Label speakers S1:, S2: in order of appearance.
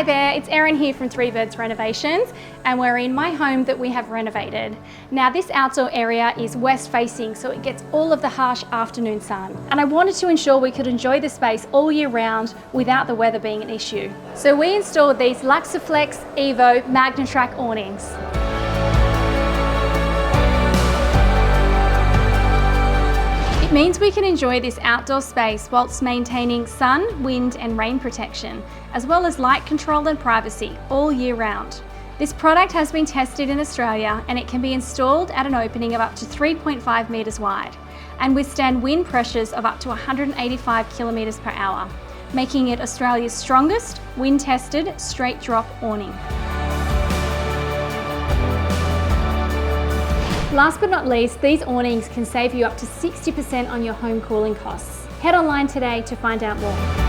S1: Hi there, it's Erin here from Three Birds Renovations, and we're in my home that we have renovated. Now this outdoor area is west facing, so it gets all of the harsh afternoon sun. And I wanted to ensure we could enjoy the space all year round without the weather being an issue. So we installed these Luxaflex Evo Magnatrack Awnings. It means we can enjoy this outdoor space whilst maintaining sun, wind and rain protection, as well as light control and privacy all year round. This product has been tested in Australia and it can be installed at an opening of up to 3.5 metres wide and withstand wind pressures of up to 185 kilometres per hour, making it Australia's strongest, wind-tested, straight drop awning. Last but not least, these awnings can save you up to 60% on your home cooling costs. Head online today to find out more.